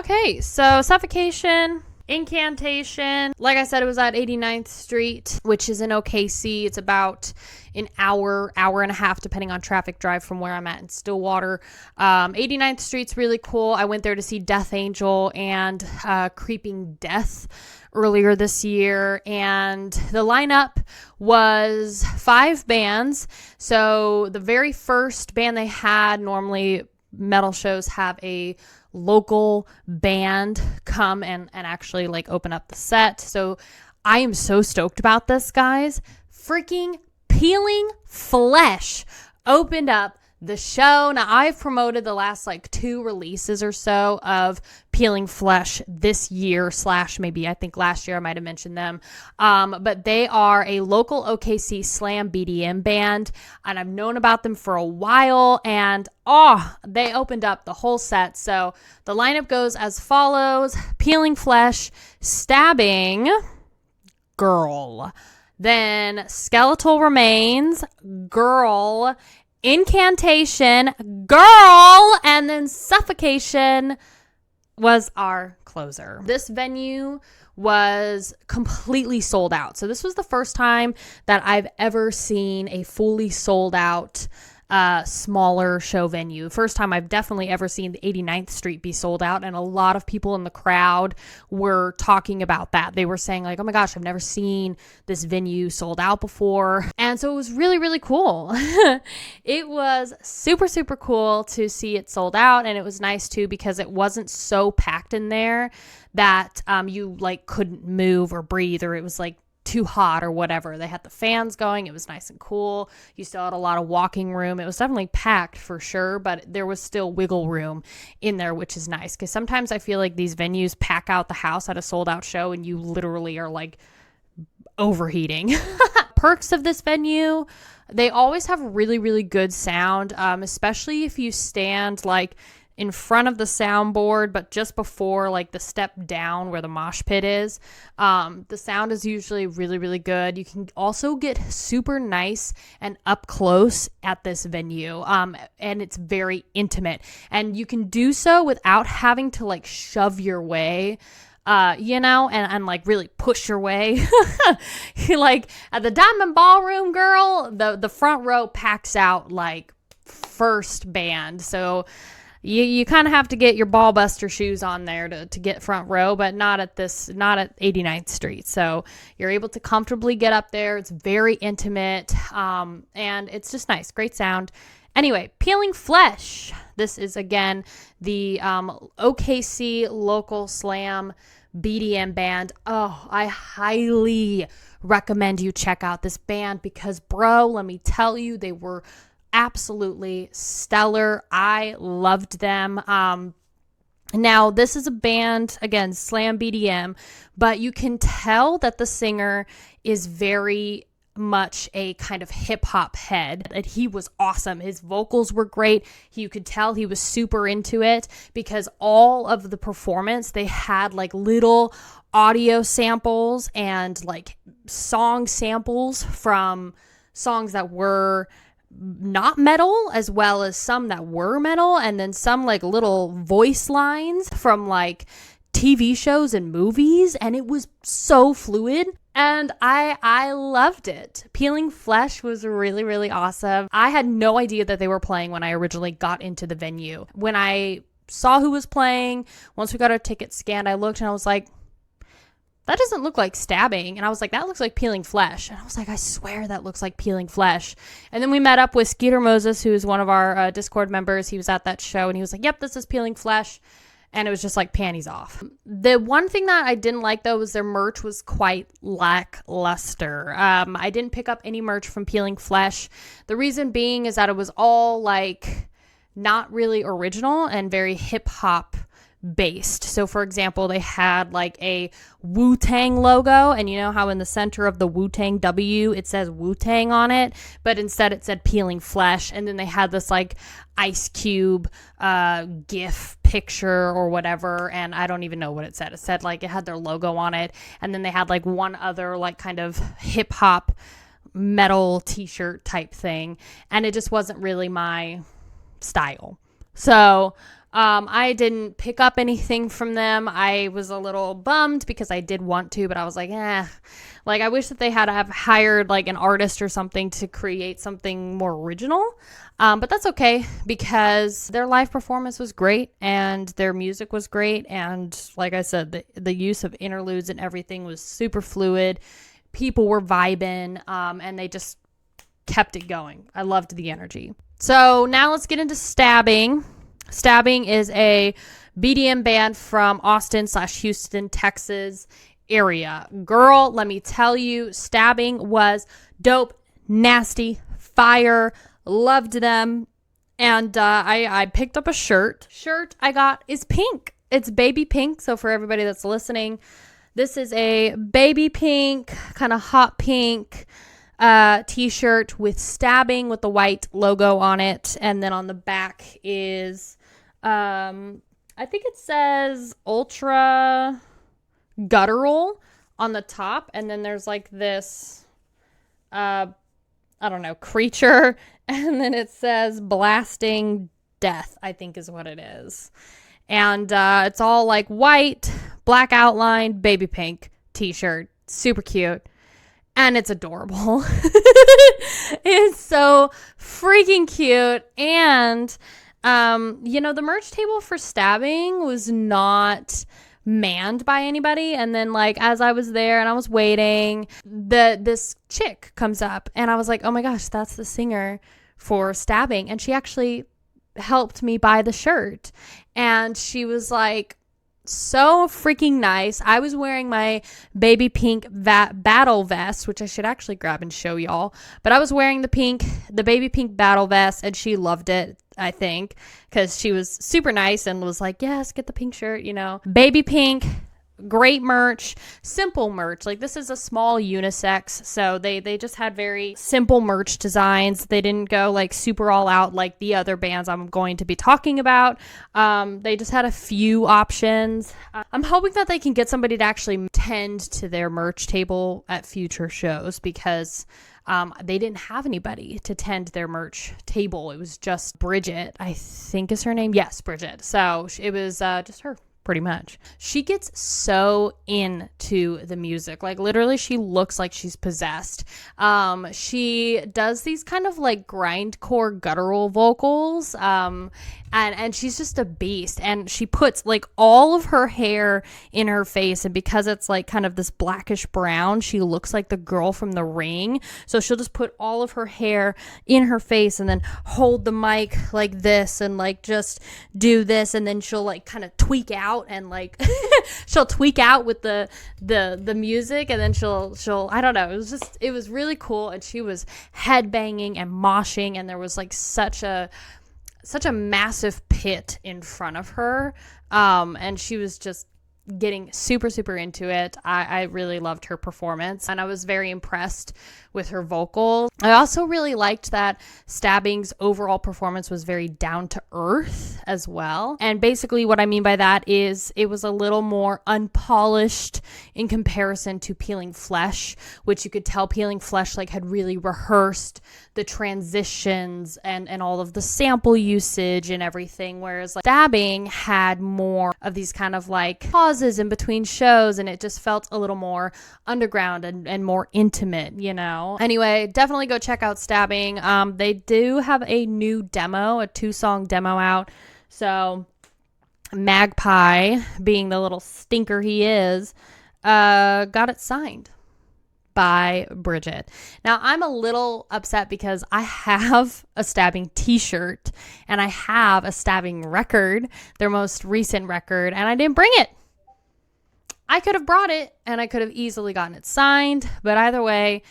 Okay, so Suffocation, Incantation. Like I said, it was at 89th Street, which is in OKC. It's about an hour and a half, depending on traffic drive from where I'm at in Stillwater. 89th Street's really cool. I went there to see Death Angel and Creeping Death earlier this year, and the lineup was 5 bands. So the very first band they had, normally metal shows have a local band come and actually like open up the set. So I am so stoked about this, guys. Freaking Peeling Flesh opened up the show. Now, I've promoted the last like 2 releases or so of Peeling Flesh this year / maybe I think last year I might have mentioned them. But they are a local OKC slam BDM band, and I've known about them for a while, and they opened up the whole set. So the lineup goes as follows: Peeling Flesh, Stabbing, Girl. Then Skeletal Remains, Girl. Incantation, Girl, and then Suffocation was our closer. This venue was completely sold out. So this was the first time that I've ever seen a fully sold out smaller show venue. First time I've definitely ever seen the 89th Street be sold out, and a lot of people in the crowd were talking about that. They were saying like, oh my gosh, I've never seen this venue sold out before. And so it was really, really cool. It was super, super cool to see it sold out, and it was nice too because it wasn't so packed in there that you like couldn't move or breathe, or it was like too hot or whatever. They had the fans going. It was nice and cool. You still had a lot of walking room. It was definitely packed for sure, but there was still wiggle room in there, which is nice because sometimes I feel like these venues pack out the house at a sold out show and you literally are like overheating. Perks of this venue, they always have really, really good sound, especially if you stand like in front of the soundboard, but just before like the step down where the mosh pit is. The sound is usually really, really good. You can also get super nice and up close at this venue. And it's very intimate, and you can do so without having to like shove your way, and like really push your way. Like at the Diamond Ballroom, girl, the front row packs out like first band. So you kind of have to get your ball buster shoes on there to get front row, but not at 89th Street. So you're able to comfortably get up there. It's very intimate, and it's just nice. Great sound. Anyway, Peeling Flesh. This is, again, the OKC local slam BDM band. Oh, I highly recommend you check out this band because, bro, let me tell you, they were absolutely stellar. I loved them. Now, this is a band, again, slam BDM, but you can tell that the singer is very much a kind of hip-hop head. And he was awesome. His vocals were great. You could tell he was super into it because all of the performance, they had like little audio samples and like song samples from songs that were not metal, as well as some that were metal, and then some like little voice lines from like TV shows and movies, and it was so fluid, and I loved it. Peeling Flesh was really, really awesome. I had no idea that they were playing when I originally got into the venue. When I saw who was playing, once we got our tickets scanned, I looked and I was like, that doesn't look like Stabbing. And I was like, that looks like Peeling Flesh. And I was like, I swear that looks like Peeling Flesh. And then we met up with Skeeter Moses, who is one of our Discord members. He was at that show and he was like, yep, this is Peeling Flesh. And it was just like panties off. The one thing that I didn't like, though, was their merch was quite lackluster. I didn't pick up any merch from Peeling Flesh. The reason being is that it was all like not really original and very hip hop based. So for example, they had like a Wu-Tang logo, and you know how in the center of the Wu-Tang W it says Wu-Tang on it, but instead it said Peeling Flesh. And then they had this like Ice Cube GIF picture or whatever, and I don't even know what it said. It said like it had their logo on it, and then they had like one other like kind of hip hop metal t-shirt type thing, and it just wasn't really my style. So I didn't pick up anything from them. I was a little bummed because I did want to, but I was like, like I wish that they had to have hired like an artist or something to create something more original. But that's okay because their live performance was great and their music was great. And like I said, the use of interludes and everything was super fluid. People were vibing, and they just kept it going. I loved the energy. So now let's get into Stabbing. Stabbing is a BDM band from Austin/Houston, Texas area. Girl, let me tell you, Stabbing was dope, nasty, fire. Loved them. And I picked up a shirt. Shirt I got is pink. It's baby pink. So for everybody that's listening, this is a baby pink, kind of hot pink t-shirt with Stabbing with the white logo on it. And then on the back is, I think it says Ultra Guttural on the top. And then there's like this, I don't know, creature. And then it says Blasting Death, I think is what it is. And it's all like white, black outline, baby pink t-shirt. Super cute. And it's adorable. It's so freaking cute. And, the merch table for Stabbing was not manned by anybody. And then like as I was there and I was waiting, this chick comes up and I was like, oh my gosh, that's the singer for Stabbing. And she actually helped me buy the shirt. And she was like so freaking nice. I was wearing my baby pink battle vest, which I should actually grab and show y'all. But I was wearing the baby pink battle vest, and she loved it, I think, because she was super nice and was like, yes, get the pink shirt, Baby pink, great merch, simple merch. Like this is a small unisex, so they just had very simple merch designs. They didn't go like super all out like the other bands I'm going to be talking about. They just had a few options. I'm hoping that they can get somebody to actually tend to their merch table at future shows because they didn't have anybody to tend their merch table. It was just Bridget, I think is her name. Yes, Bridget. So it was just her. Pretty much. She gets so into the music. Like literally she looks like she's possessed. She does these kind of like grindcore guttural vocals. And she's just a beast. And she puts like all of her hair in her face. And because it's like kind of this blackish brown, she looks like the girl from The Ring. So she'll just put all of her hair in her face and then hold the mic like this and like just do this. And then she'll like kind of tweak out and like she'll tweak out with the music. And then she'll I don't know. It was really cool. And she was headbanging and moshing. And there was like such a massive pit in front of her. And she was just getting super, super into it. I really loved her performance and I was very impressed with her vocals. I also really liked that Stabbing's overall performance was very down to earth as well. And basically what I mean by that is it was a little more unpolished in comparison to Peeling Flesh, which you could tell Peeling Flesh like had really rehearsed the transitions and all of the sample usage and everything, whereas like Stabbing had more of these kind of like pauses in between shows and it just felt a little more underground and more intimate, Anyway, definitely go check out Stabbing. They do have a new demo, a 2-song demo out. So Magpie, being the little stinker he is, got it signed by Bridget. Now, I'm a little upset because I have a Stabbing t-shirt and I have a Stabbing record, their most recent record, and I didn't bring it. I could have brought it and I could have easily gotten it signed, but either way,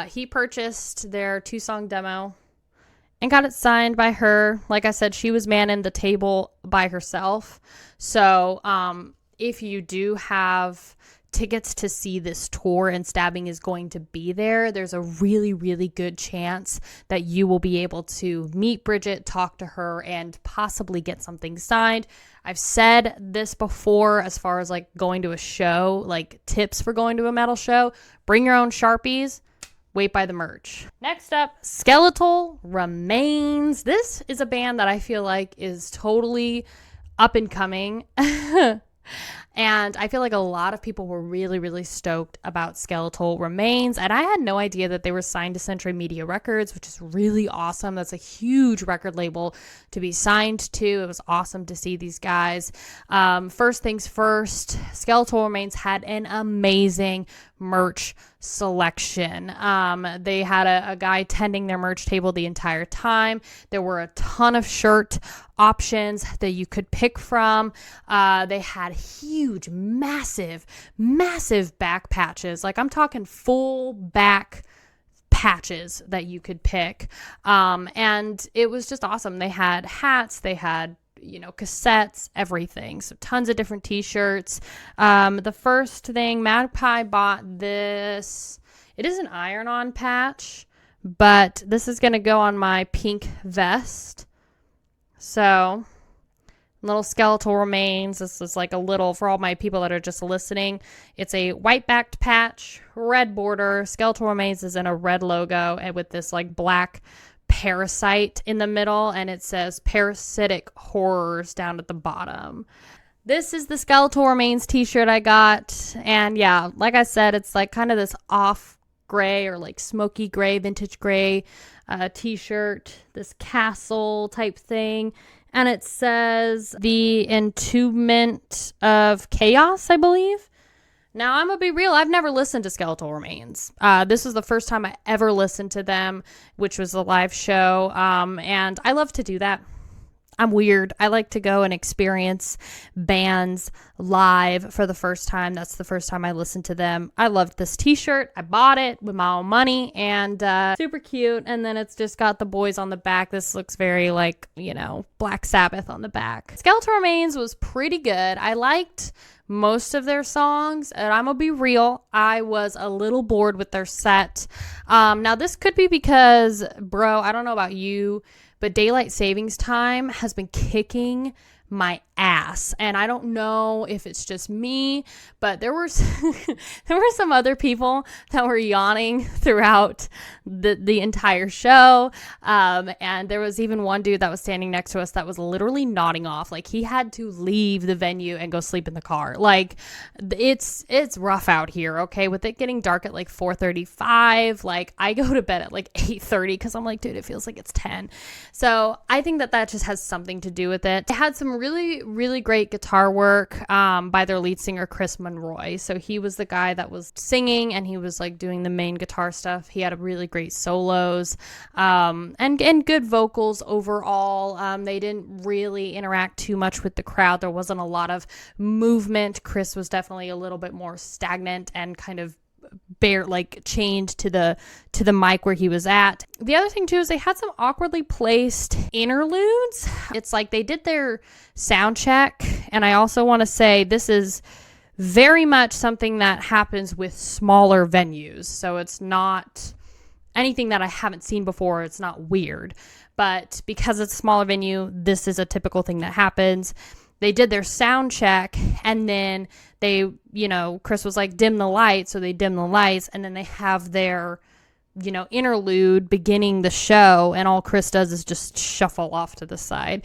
he purchased their 2-song demo and got it signed by her. Like I said, she was manning the table by herself. So if you do have tickets to see this tour and Stabbing is going to be there, there's a really, really good chance that you will be able to meet Bridget, talk to her, and possibly get something signed. I've said this before as far as like going to a show, like tips for going to a metal show. Bring your own Sharpies. Wait by the merch. Next up, Skeletal Remains. This is a band that I feel like is totally up and coming. And I feel like a lot of people were really, really stoked about Skeletal Remains. And I had no idea that they were signed to Century Media Records, which is really awesome. That's a huge record label to be signed to. It was awesome to see these guys. First things first, Skeletal Remains had an amazing merch selection. They had a guy tending their merch table the entire time. There were a ton of shirt options that you could pick from. They had huge, massive back patches. Like, I'm talking full back patches that you could pick. And it was just awesome. They had hats, they had cassettes, everything. So tons of different t-shirts. The first thing, Magpie bought this. It is an iron-on patch, but this is going to go on my pink vest. So, little Skeletal Remains. This is like a little, for all my people that are just listening, it's a white-backed patch, red border. Skeletal Remains is in a red logo and with this like black parasite in the middle, and it says Parasitic Horrors down at the bottom. This is the Skeletal Remains t-shirt I got, and yeah, like I said, it's like kind of this off gray or like smoky gray, vintage gray t-shirt, this castle type thing, and it says the Entombment of Chaos, I believe. Now, I'm going to be real. I've never listened to Skeletal Remains. This was the first time I ever listened to them, which was a live show. And I love to do that. I'm weird. I like to go and experience bands live for the first time. That's the first time I listened to them. I loved this t-shirt. I bought it with my own money, and super cute. And then it's just got the boys on the back. This looks very like, Black Sabbath on the back. Skeletal Remains was pretty good. I liked most of their songs, and I'm gonna be real, I was a little bored with their set. Now this could be because, bro, I don't know about you, but daylight savings time has been kicking my ass, and I don't know if it's just me, but there were some other people that were yawning throughout the entire show, and there was even one dude that was standing next to us that was literally nodding off, like he had to leave the venue and go sleep in the car. Like, it's rough out here, okay, with it getting dark at like 4:35. Like, I go to bed at like 8:30 because I'm like, dude, it feels like it's 10. So I think that just has something to do with it. It had some really great guitar work by their lead singer Chris Monroy. So he was the guy that was singing, and he was like doing the main guitar stuff. He had a really great solos and good vocals overall. They didn't really interact too much with the crowd. There wasn't a lot of movement. Chris was definitely a little bit more stagnant and kind of chained to the mic where he was at. The other thing too is they had some awkwardly placed interludes. It's like they did their sound check, and I also want to say this is very much something that happens with smaller venues. So it's not anything that I haven't seen before. It's not weird, but because it's a smaller venue, this is a typical thing that happens. They did their sound check, and then they, Chris was like, dim the lights. So they dim the lights, and then they have their, interlude beginning the show, and all Chris does is just shuffle off to the side.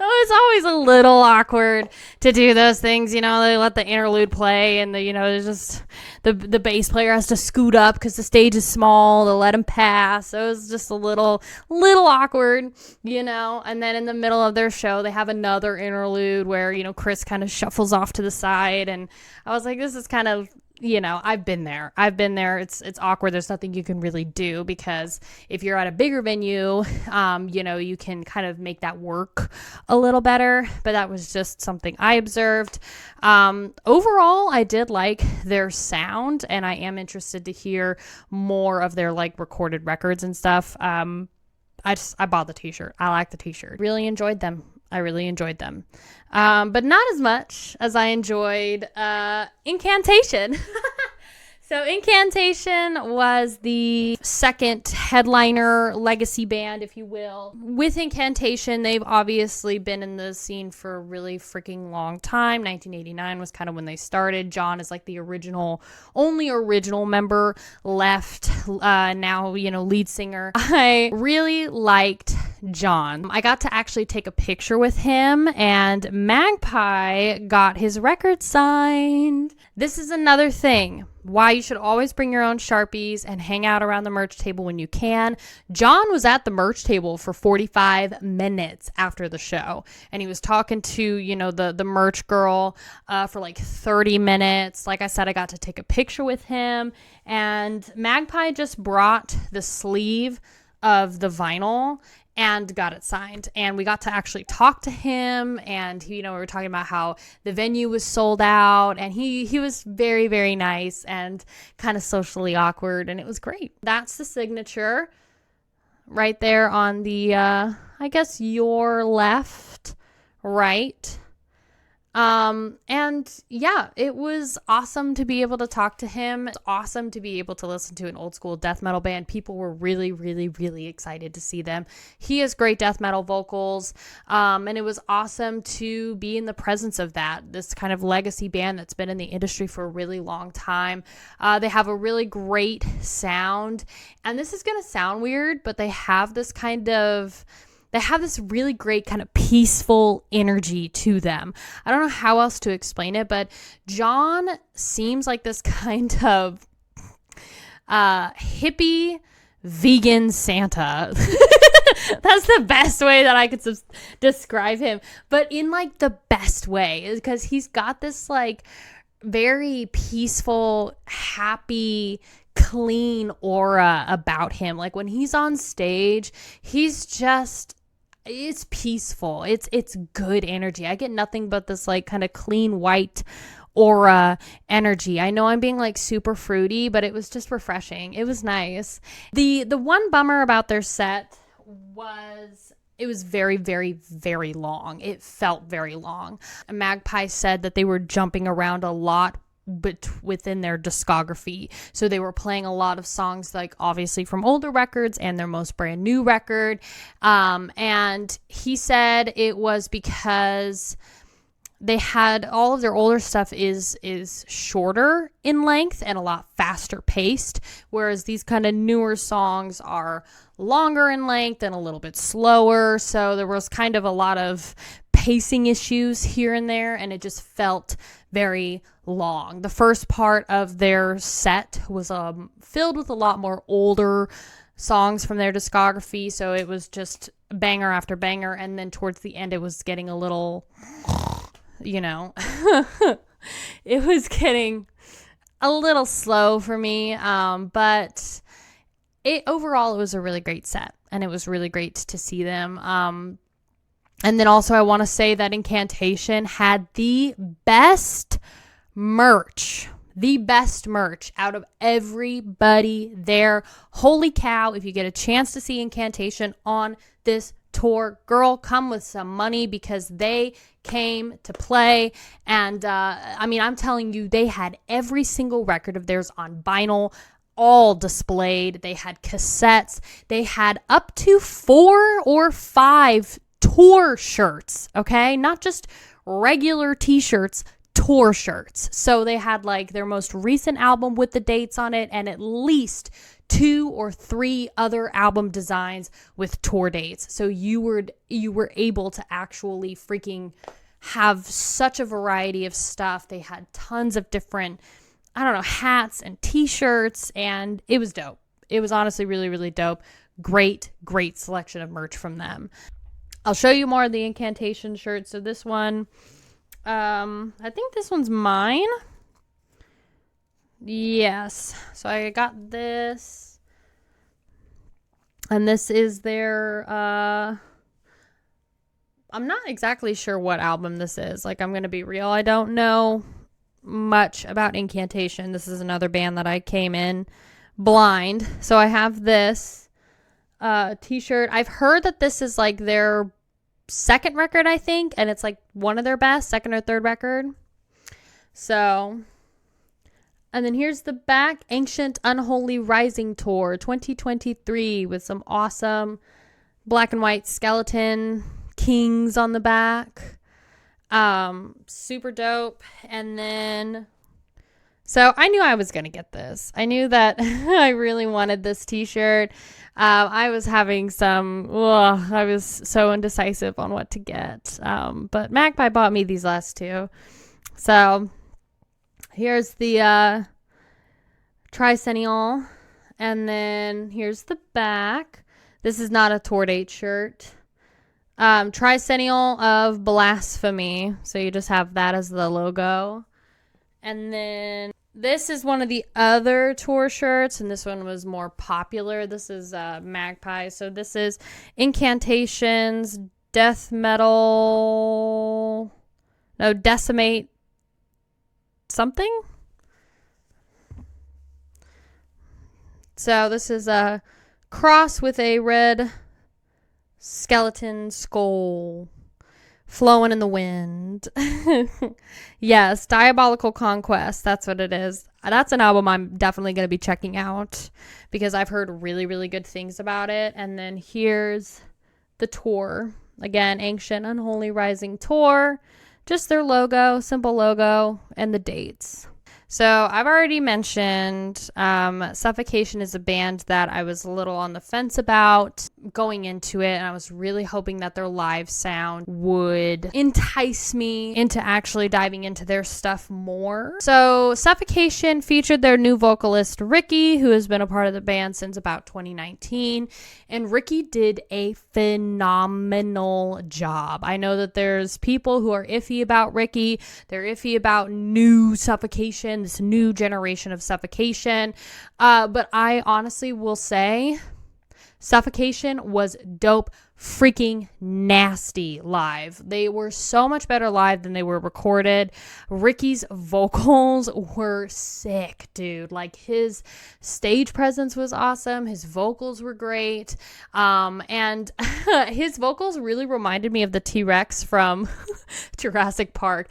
It's always a little awkward to do those things, they let the interlude play, and there's just the bass player has to scoot up because the stage is small to let him pass. So it was just a little awkward, and then in the middle of their show they have another interlude where Chris kind of shuffles off to the side, and I was like, this is kind of, I've been there. It's awkward. There's nothing you can really do, because if you're at a bigger venue, you can kind of make that work a little better. But that was just something I observed. Overall, I did like their sound, and I am interested to hear more of their like recorded records and stuff. I bought the t-shirt. I like the t-shirt. Really enjoyed them. But not as much as I enjoyed Incantation. So Incantation was the second headliner legacy band, if you will. With Incantation, they've obviously been in the scene for a really freaking long time. 1989 was kind of when they started. John is like the only original member left, now, lead singer. I really liked John. I got to actually take a picture with him, and Magpie got his record signed. This is another thing why you should always bring your own Sharpies and hang out around the merch table when you can. John was at the merch table for 45 minutes after the show, and he was talking to, the merch girl for like 30 minutes. Like I said, I got to take a picture with him, and Magpie just brought the sleeve of the vinyl and got it signed, and we got to actually talk to him, and we were talking about how the venue was sold out, and he was very, very nice and kind of socially awkward, and it was great. That's the signature right there on the I guess your left, right. And yeah, it was awesome to be able to talk to him. It's awesome to be able to listen to an old school death metal band. People were really, really, really excited to see them. He has great death metal vocals. And it was awesome to be in the presence of that, this kind of legacy band that's been in the industry for a really long time. They have a really great sound, and this is going to sound weird, but they have this really great kind of peaceful energy to them. I don't know how else to explain it, but John seems like this kind of hippie vegan Santa. That's the best way that I could describe him, but in like the best way, because he's got this like very peaceful, happy, clean aura about him. Like when he's on stage, it's peaceful. It's good energy. I get nothing but this like kind of clean white aura energy. I know I'm being like super fruity, but it was just refreshing. It was nice. The one bummer about their set was it was very, very, very long. It felt very long. Magpie said that they were jumping around a lot but within their discography. So they were playing a lot of songs, like obviously from older records and their most brand new record. And he said it was because they had all of their older stuff is shorter in length and a lot faster paced, whereas these kind of newer songs are longer in length and a little bit slower. So there was kind of a lot of pacing issues here and there, and it just felt very long. The first part of their set was filled with a lot more older songs from their discography, so it was just banger after banger, and then towards the end it was getting a little, it was getting a little slow for me, but overall it was a really great set, and it was really great to see them. And then also I want to say that Incantation had the best merch out of everybody there. Holy cow, if you get a chance to see Incantation on this tour, girl, come with some money, because they came to play. And I'm telling you, they had every single record of theirs on vinyl, all displayed. They had cassettes. They had up to 4 or 5 tour shirts, okay? Not just regular t-shirts, tour shirts. So they had like their most recent album with the dates on it, and at least 2 or 3 other album designs with tour dates. So you were able to actually freaking have such a variety of stuff. They had tons of different, hats and t-shirts, and it was dope. It was honestly really, really dope. Great selection of merch from them. I'll show you more of the Incantation shirts. So this one, I think this one's mine. Yes. So I got this. And this is their, I'm not exactly sure what album this is. Like, I'm going to be real. I don't know much about Incantation. This is another band that I came in blind. So I have this t-shirt. I've heard that this is like their second record, I think, and it's like one of their best, second or third record. So, and then here's the back: Ancient Unholy Rising Tour 2023, with some awesome black and white skeleton kings on the back. Super dope. And then So I knew I was going to get this. I knew that I really wanted this t-shirt. I was having I was so indecisive on what to get. But Magpie bought me these last two. So here's the tricentennial. And then here's the back. This is not a tour date shirt. Tricentennial of Blasphemy. So you just have that as the logo. And then this is one of the other tour shirts, and this one was more popular. This is Magpie. So this is Incantations, Death Metal, no, Decimate something. So this is a cross with a red skeleton skull flowing in the wind. Yes, Diabolical Conquest. That's what it is. That's an album I'm definitely going to be checking out because I've heard really, really good things about it. And then here's the tour. Again, Ancient Unholy Rising Tour. Just their logo, simple logo, and the dates. So I've already mentioned Suffocation is a band that I was a little on the fence about going into it, and I was really hoping that their live sound would entice me into actually diving into their stuff more. So Suffocation featured their new vocalist Ricky, who has been a part of the band since about 2019, and Ricky did a phenomenal job. I know that there's people who are iffy about Ricky. They're iffy about new Suffocation, this new generation of Suffocation, but I honestly will say Suffocation was dope freaking nasty live. They were so much better live than they were recorded. Ricky's vocals were sick, dude. Like, his stage presence was awesome. His vocals were great. And his vocals really reminded me of the T-Rex from Jurassic Park.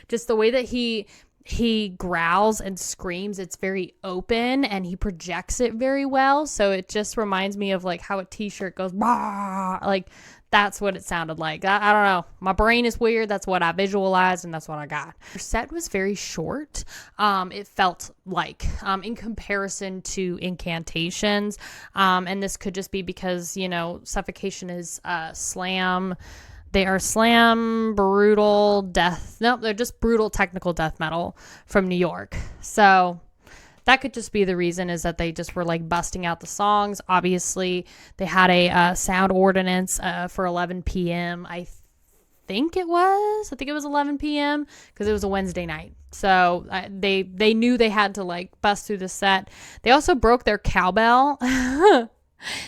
Just the way that he growls and screams, it's very open and he projects it very well. So it just reminds me of like how a t-shirt goes, bah! Like that's what it sounded like. I don't know. My brain is weird. That's what I visualized and that's what I got. Their set was very short. It felt like, in comparison to Incantations. And this could just be because, you know, Suffocation is slam. They are slam, brutal, death. No, they're just brutal technical death metal from New York. So that could just be the reason, is that they just were like busting out the songs. Obviously, they had a sound ordinance for 11 p.m. I think it was 11 p.m. because it was a Wednesday night. So they knew they had to like bust through the set. They also broke their cowbell.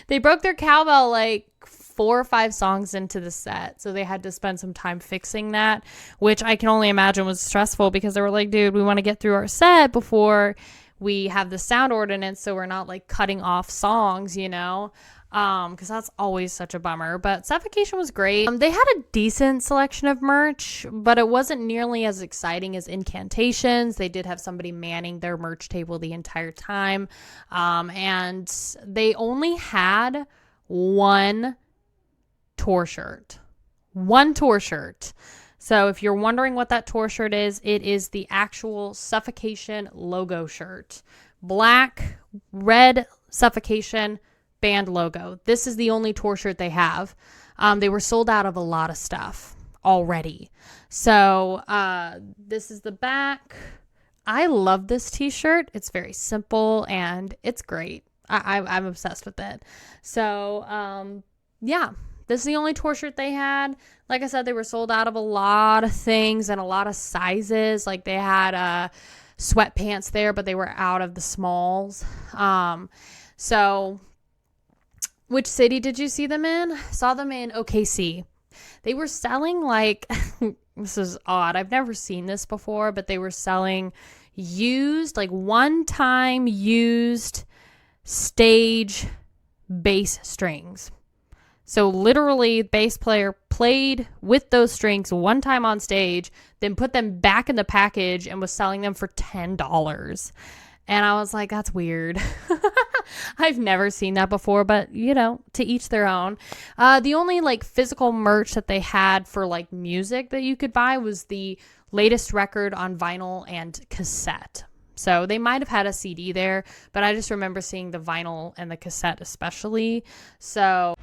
They broke their cowbell like 4 or 5 songs into the set, so they had to spend some time fixing that, which I can only imagine was stressful because they were like, dude, we want to get through our set before we have the sound ordinance, so we're not like cutting off songs, you know, because that's always such a bummer. But Suffocation was great. They had a decent selection of merch, but it wasn't nearly as exciting as Incantations. They did have somebody manning their merch table the entire time, and they only had one tour shirt. So if you're wondering what that tour shirt is, it is the actual Suffocation logo shirt. Black, red Suffocation band logo. This is the only tour shirt they have. They were sold out of a lot of stuff already. So this is the back. I love this t-shirt. It's very simple and it's great. I'm obsessed with it. So yeah. This is the only tour shirt they had. Like I said, they were sold out of a lot of things and a lot of sizes. Like they had sweatpants there, but they were out of the smalls. So which city did you see them in? Saw them in OKC. They were selling like, this is odd. I've never seen this before, but they were selling used, like one-time used stage bass strings. So literally, bass player played with those strings one time on stage, then put them back in the package and was selling them for $10. And I was like, that's weird. I've never seen that before, but you know, to each their own. The only like physical merch that they had for like music that you could buy was the latest record on vinyl and cassette. So they might have had a CD there, but I just remember seeing the vinyl and the cassette especially. So